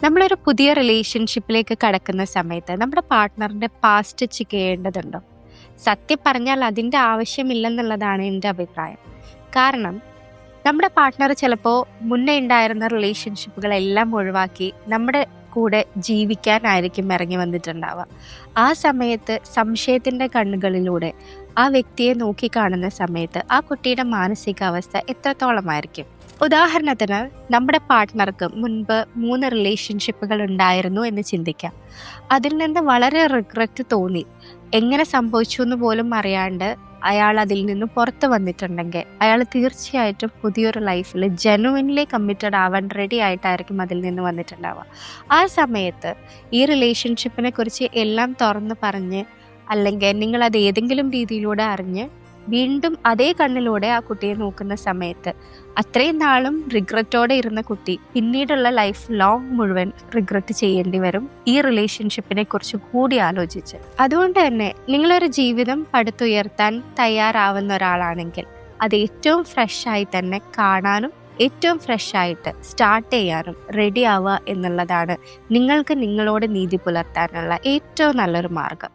നമ്മളൊരു പുതിയ റിലേഷൻഷിപ്പിലേക്ക് കടക്കുന്ന സമയത്ത് നമ്മുടെ പാർട്ട്ണറിന്റെ പാസ്റ്റ് ചെക്ക് ചെയ്യേണ്ടതുണ്ടോ? സത്യം പറഞ്ഞാൽ അതിന്റെ ആവശ്യമില്ലെന്നുള്ളതാണ് എൻ്റെ അഭിപ്രായം. കാരണം നമ്മുടെ പാർട്ട്ണർ ചിലപ്പോൾ മുന്നേ ഉണ്ടായിരുന്ന റിലേഷൻഷിപ്പുകളെല്ലാം ഒഴിവാക്കി നമ്മുടെ കൂടെ ജീവിക്കാനായിരിക്കും ഇറങ്ങി വന്നിട്ടുണ്ടാവുക. ആ സമയത്ത് സംശയത്തിന്റെ കണ്ണുകളിലൂടെ ആ വ്യക്തിയെ നോക്കിക്കാണുന്ന സമയത്ത് ആ കുട്ടിയുടെ മാനസികാവസ്ഥ എത്രത്തോളമായിരിക്കും? ഉദാഹരണത്തിന് നമ്മുടെ പാർട്ട്ണർക്ക് മുൻപ് 3 റിലേഷൻഷിപ്പുകൾ ഉണ്ടായിരുന്നു എന്ന് ചിന്തിക്കാം. അതിൽ നിന്ന് വളരെ റിഗ്രറ്റ് തോന്നി എങ്ങനെ സംഭവിച്ചു എന്ന് പോലും അറിയാണ്ട് അയാൾ അതിൽ നിന്ന് പുറത്ത് വന്നിട്ടുണ്ടെങ്കിൽ അയാൾ തീർച്ചയായിട്ടും പുതിയൊരു ലൈഫിൽ ജെനുവിൻലി കമ്മിറ്റഡ് ആവാൻ റെഡി ആയിട്ടായിരിക്കും അതിൽ നിന്ന് വന്നിട്ടുണ്ടാവുക. ആ സമയത്ത് ഈ റിലേഷൻഷിപ്പിനെ കുറിച്ച് എല്ലാം തുറന്ന് പറഞ്ഞ്, അല്ലെങ്കിൽ നിങ്ങൾ അത് ഏതെങ്കിലും രീതിയിലൂടെ അറിഞ്ഞ് വീണ്ടും അതേ കണ്ണിലൂടെ ആ കുട്ടിയെ നോക്കുന്ന സമയത്ത് അത്രയും നാളും റിഗ്രറ്റോടെ ഇരുന്ന കുട്ടി പിന്നീടുള്ള ലൈഫ് ലോങ് മുഴുവൻ റിഗ്രറ്റ് ചെയ്യേണ്ടി വരും ഈ റിലേഷൻഷിപ്പിനെ കുറിച്ച് കൂടി ആലോചിച്ച്. അതുകൊണ്ട് തന്നെ നിങ്ങളൊരു ജീവിതം പടുത്തുയർത്താൻ തയ്യാറാവുന്ന ഒരാളാണെങ്കിൽ അത് ഏറ്റവും ഫ്രഷായി തന്നെ കാണാനും ഏറ്റവും ഫ്രഷായിട്ട് സ്റ്റാർട്ട് ചെയ്യാനും റെഡി ആവുക എന്നുള്ളതാണ് നിങ്ങൾക്ക് നിങ്ങളോട് നീതി പുലർത്താനുള്ള ഏറ്റവും നല്ലൊരു മാർഗം.